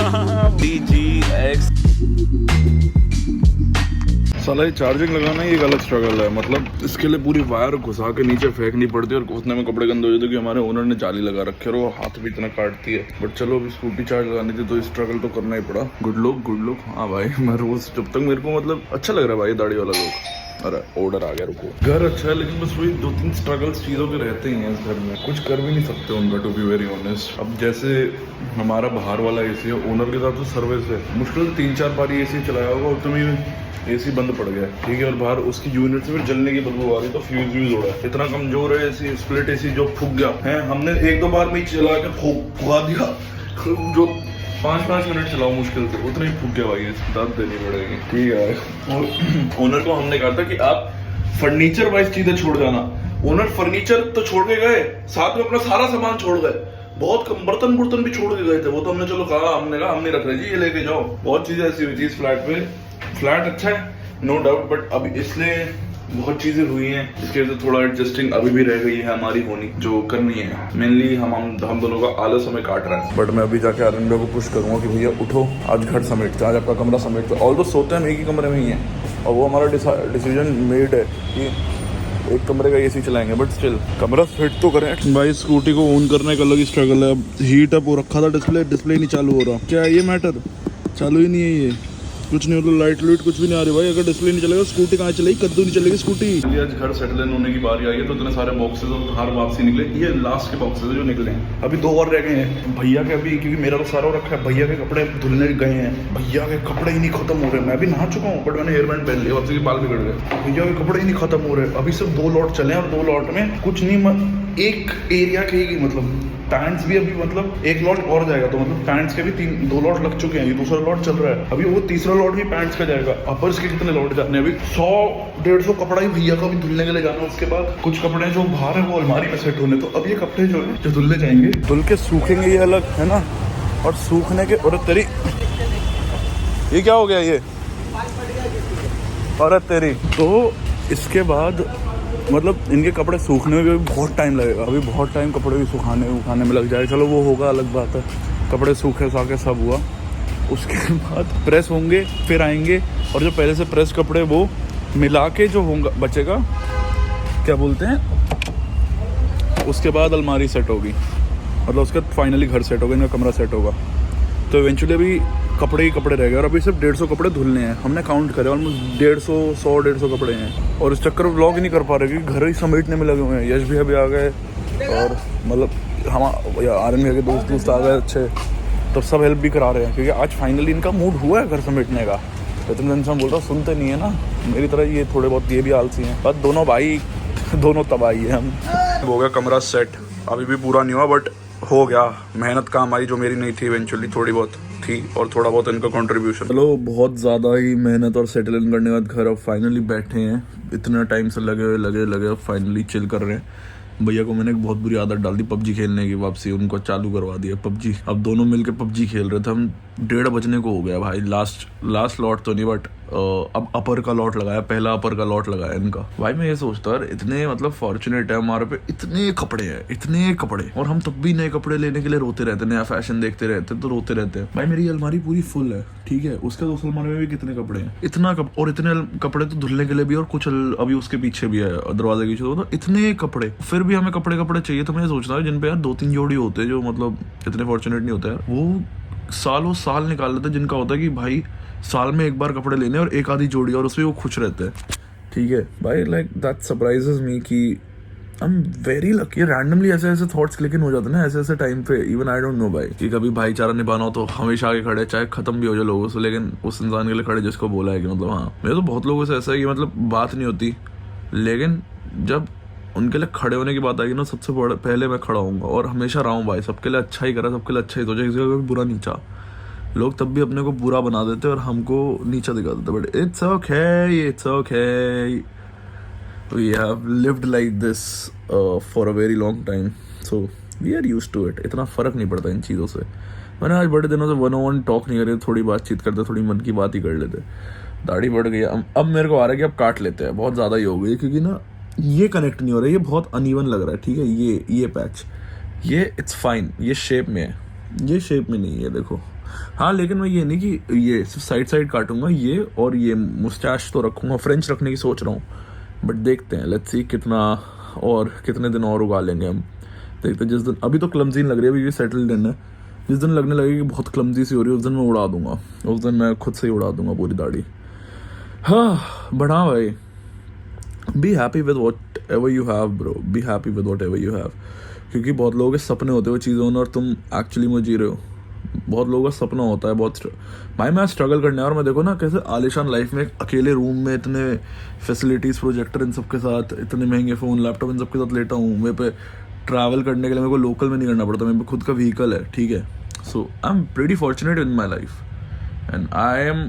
BGX। साला ये चार्जिंग लगाना ही एक अलग स्ट्रगल है। मतलब इसके लिए पूरी वायर घुसा के नीचे फेंकनी पड़ती है और घुसने में कपड़े गंदे हो जाते, क्योंकि हमारे ओनर ने जाली लगा रखे और वो हाथ भी इतना काटती है। बट चलो अभी स्कूटी चार्ज लगानी थी तो स्ट्रगल तो करना ही पड़ा। Good look. हाँ भाई, मैं रोज जब तक मेरे को मतलब अच्छा लग रहा है भाई दाढ़ी वाला लोग। अरे ऑर्डर आ गया, रुको। घर अच्छा है लेकिन बस वही 2-3 स्ट्रगल्स चीज़ों के रहते ही हैं इस घर में, कुछ कर भी नहीं सकते उनका, टू बी वेरी ऑनेस्ट। अब जैसे हमारा बाहर वाला एसी है, ओनर के साथ तो सर्विस है, मुश्किल से 3-4 बार एसी चलाया होगा, उसमें एसी बंद पड़ गया, ठीक है, और बाहर उसकी यूनिट से फिर जलने की बदबू आ रही, तो फ्यूज उड़ा है। इतना कमजोर है एसी, स्प्लिट एसी जो फूक गया है, हमने 1-2 बार में ही चला के फुका दिया, जो 5-5 मिनट चलाओ मुश्किल से, उतना ही फूक गया भाई, दाद देनी पड़ेगी, ठीक है। और ओनर को हमने कहा था कि आप फर्नीचर वाइज चीजें छोड़ जाना। ओनर फर्नीचर तो छोड़ के गए, साथ में अपना सारा सामान छोड़ गए, बहुत कम बर्तन भी छोड़ के गए थे। वो तो हमने चलो कहा, हमने कहा हम नहीं रख रहे जी, ये लेके जाओ। बहुत चीजें ऐसी हुई थी इस फ्लैट में। फ्लैट अच्छा है नो डाउट, बट अब इसलिए बहुत चीजें हुई हैं, इसकी वजह से थोड़ा एडजस्टिंग अभी भी रह गई है हमारी होनी, जो करनी है। मेनली हम दोनों का आलस हमें काट रहा है। बट मैं अभी जाके आनंद भैया को पुश करूंगा कि भैया उठो, आज घर समेटते, आज आपका कमरा समेटते। ऑल तो सोते हम एक ही कमरे में ही हैं, और वो हमारा डिसीजन मेड है कि एक कमरे का एसी चलाएंगे, बट स्टिल कमरा फिट तो करें भाई। स्कूटी को ऑन करने का अलग ही स्ट्रगल है। अब हीट अप हो रखा था, डिस्प्ले नहीं चालू हो रहा। क्या है ये मैटर, चालू ही नहीं है ये, कुछ नहीं, मतलब लाइट कुछ भी नहीं आ रही भाई। अगर डिस्प्ले नहीं चलेगा स्कूटी कहाँ चलेगी, कद्दू नहीं चलेगी स्कूटी। आज घर सेटल इन होने की बारी आई है, तो इतने सारे बॉक्सेस और हर वापसी निकले, ये लास्ट के बॉक्सेस है जो निकले हैं। अभी 2 और रह गए हैं भैया के, अभी क्योंकि मेरा तो सारा रखा है, भैया के कपड़े धुलने गए हैं। भैया के कपड़े ही नहीं खत्म हो रहे, मैं भी नहा चुका हूँ, बट मैंने हेयर बैंड पहन लिया, उसके बाल बिगड़ गए। भैया के कपड़े ही नहीं खत्म हो रहे, अभी सिर्फ 2 लॉट चले और 2 लॉट में कुछ नहीं, एक एरिया के ही, मतलब पैंट्स भी अभी, मतलब 1 लॉट और जाएगा, तो मतलब पैंट्स के भी 2 लॉट लग चुके हैं, ये दूसरा लॉट चल रहा है, अभी वो तीसरा लॉट भी पैंट्स का जाएगा। अपर्स के कितने लॉट जाने हैं अभी, 100-150 कपड़ा ही भैया का भी धुलने के लिए जाना। उसके बाद कुछ कपड़े जो बाहर है वो अलमारी में सेट होने, तो अब ये कपड़े जो है जो धुलने जाएंगे, धुल के सूखेंगे, ये अलग है ना, और सूखने के, और तेरी ये क्या हो गया ये, और तेरी, तो इसके बाद मतलब इनके कपड़े सूखने में भी बहुत टाइम लगेगा। अभी बहुत टाइम कपड़े भी सुखाने में लग जाएगा, चलो वो होगा अलग बात है। कपड़े सूखे साखे सब हुआ, उसके बाद प्रेस होंगे, फिर आएंगे, और जो पहले से प्रेस कपड़े वो मिला के जो होगा बचेगा, क्या बोलते हैं, उसके बाद अलमारी सेट होगी, मतलब उसका फाइनली घर सेट होगा, इनका कमरा सेट होगा। तो इवेंचुअली अभी कपड़े ही कपड़े रह गए, और अभी सिर्फ 150 कपड़े धुलने हैं। हमने काउंट करे ऑलमोस्ट 150 कपड़े हैं, और इस चक्कर में व्लॉग ही नहीं कर पा रहे क्योंकि घर ही समेटने में लगे हुए हैं। यश भी अभी आ गए, और मतलब हम आर्यन भैया के दोस्त आ गए अच्छे, तो सब हेल्प भी करा रहे हैं, क्योंकि आज फाइनली इनका मूड हुआ है घर समेटने का। इतने दिन से हम बोल रहा हूँ, सुनते नहीं है ना, मेरी तरह ये थोड़े बहुत ये भी आलसी हैं, बस दोनों भाई दोनों तबाही है हम। हो गया कमरा सेट, अभी भी पूरा नहीं हुआ बट हो गया। मेहनत काम आई जो मेरी नहीं थी, इवेंचुअली थोड़ी बहुत थी, और थोड़ा बहुत इनका कंट्रीब्यूशन। चलो बहुत ज़्यादा ही मेहनत और सेटल इन करने के बाद घर अब फाइनली बैठे हैं, इतना टाइम से लगे अब फाइनली चिल कर रहे हैं। भैया को मैंने एक बहुत बुरी आदत डाल दी पबजी खेलने की, वापसी उनको चालू करवा दिया पबजी। अब दोनों मिलके पबजी खेल रहे थे हम, 1:30 बजने को हो गया भाई। लास्ट लॉट तो नहीं, बट अब अपर का लॉट लगाया, पहला अपर का लॉट लगाया इनका। भाई मैं ये सोचता यार, इतने मतलब फॉर्चुनेट है हमारे पे, इतने कपड़े, और हम तब भी नए कपड़े लेने के लिए रोते रहते, नया फैशन देखते रहते तो रोते रहते हैं। भाई मेरी अलमारी पूरी फुल है, ठीक है, उसके दोस्त अलमारी में भी कितने कपड़े हैं, और इतने कपड़े तो धुलने के लिए भी, और कुछ अभी उसके पीछे भी है दरवाजे की, तो इतने कपड़े, फिर भी हमें कपड़े चाहिए। तो मैं सोच रहा हूँ जिन पे यार 2-3 जोड़ी होते हैं, जो मतलब इतने फॉर्चुनेट नहीं होते यार, वो सालों साल निकाल लेते हैं, जिनका होता है कि भाई साल में एक बार कपड़े लेने और एक आधी जोड़ी, और उसमें वो खुश रहते हैं, ठीक है भाई। लाइक दैट सरप्राइजेस मी कि I am very lucky. Randomly ऐसे थॉट्स क्लिक इन हो जाते हैं ना ऐसे टाइम पे, इवन आई डोंट नो भाई, कि कभी भाईचारा निभाना हो तो हमेशा आगे खड़े, चाहे खत्म भी हो जाए लोगों से, लेकिन उस इंसान के लिए खड़े जिसको बोला है कि मतलब हाँ। मेरे तो बहुत लोगों से ऐसा है कि मतलब बात नहीं होती, लेकिन जब उनके लिए खड़े होने की बात आएगी ना, सबसे पहले मैं खड़ा होऊंगा, और हमेशा रहा हूँ भाई। सबके लिए अच्छा ही करा, सबके लिए अच्छा ही सोचा, किसी का बुरा नहीं चाहा। लोग तब भी अपने को बुरा बना देते और हमको नीचा दिखा देते, but it's okay, we have lived like this for a very long time, so we are used to it. इतना फर्क नहीं पड़ता इन चीज़ों से। मैंने आज बड़े दिनों से 1-on-1 टॉक नहीं करे, थोड़ी बातचीत करते, थोड़ी मन की बात ही कर लेते। दाढ़ी बढ़ गई, अब मेरे को आ रहा है कि अब काट लेते हैं, बहुत ज़्यादा ही हो गई, क्योंकि ना ये कनेक्ट नहीं हो रहा है, ये बहुत अनइवन लग रहा है, ठीक है। ये पैच, ये इट्स फाइन, ये शेप में है, ये शेप में नहीं है, देखो हाँ लेकिन मैं ये नहीं कि ये सिर्फ साइड साइड काटूंगा, ये और ये मुस्टैश तो रखूंगा, फ्रेंच रखने की सोच रहा हूँ, बट देखते हैं, लेट्स सी कितना और कितने दिन और उगा लेंगे हम। देखते हैं, जिस दिन अभी तो क्लमजी लग रही है, अभी ये सेटल्ड इन है, जिस दिन लगने लगेगी कि बहुत क्लमजी सी हो रही है उस दिन मैं उड़ा दूंगा, उस दिन मैं खुद से ही उड़ा दूंगा पूरी दाढ़ी। हाँ बढ़ा भाई, be happy with what ever you have bro, be happy with what ever you have, क्योंकि बहुत लोगों के सपने होते हैं वो चीज़ों में और तुम एक्चुअली में जी रहे हो। बहुत लोगों का सपना होता है बहुत भाई, मैं स्ट्रगल करने और मैं देखो ना कैसे आलिशान लाइफ में अकेले रूम में इतने फैसिलिटीज़, प्रोजेक्टर इन सब के साथ, इतने महंगे फ़ोन लैपटॉप इन सब के साथ लेटा हूँ। मेरे पे ट्रैवल करने के लिए मेरे को लोकल में नहीं करना पड़ता, मेरे पे खुद का व्हीकल है, ठीक है। So I am pretty fortunate in my life and I am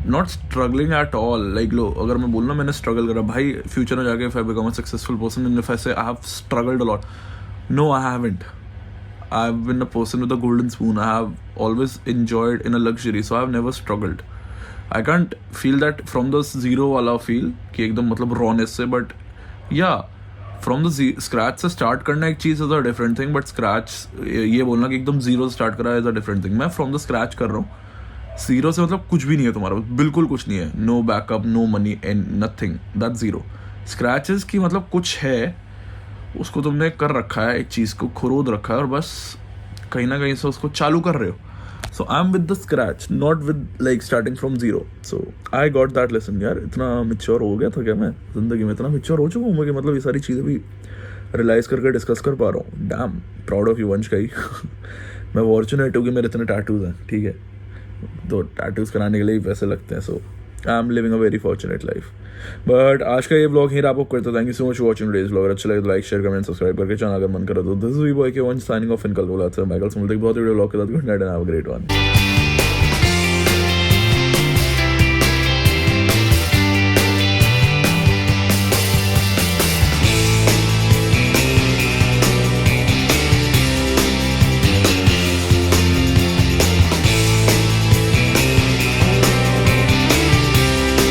not struggling at all. Like लो अगर मैं बोलूँ मैंने स्ट्रगल करा भाई, फ्यूचर में जाके if I become a successful person in if I say I have struggled a lot, no I haven't. I've been a person with a golden spoon. I have always enjoyed in a luxury, so I've never struggled. I can't feel that from the zero वाला feel कि एकदम मतलब rawness से, but yeah, from the scratch से start करना एक चीज़ is a different thing, but scratch ये बोलना कि एकदम zero से start करा is a different thing. मैं from the scratch कर रहा हूँ, zero से मतलब कुछ भी नहीं है तुम्हारा, बिल्कुल कुछ नहीं है, no backup, no money and nothing, that's zero. Scratches की मतलब कुछ है, उसको तुमने कर रखा है, एक चीज़ को खुरोद रखा है और बस कहीं ना कहीं से उसको चालू कर रहे हो। So I am with the scratch, not with like starting from zero. So I got that lesson. यार इतना मिच्योर हो गया था क्या मैं ज़िंदगी में, इतना मिच्योर हो चुका हूँ मैं कि मतलब ये सारी चीज़ें भी रियलाइज करके डिस्कस कर पा रहा हूँ। डैम प्राउड ऑफ यू वंश भाई। मैं फॉर्चुनेट हूँ कि मेरे इतने टैटूज हैं, ठीक है, तो टैटूज कराने के लिए ही पैसे लगते हैं। So I am living a very fortunate life. But आज का ये व्लॉग ही रैप अप करता। Thank you so much for watching today's vlog. अच्छा लगे तो लाइक शेयर कमेंट सब्सक्राइब करके चैनल अगर मन करो तो। This is V boy K one signing off in. कल बोला था माइकल सुमल तक बहुत वीडियो व्लॉग के साथ। Good night and have a great one.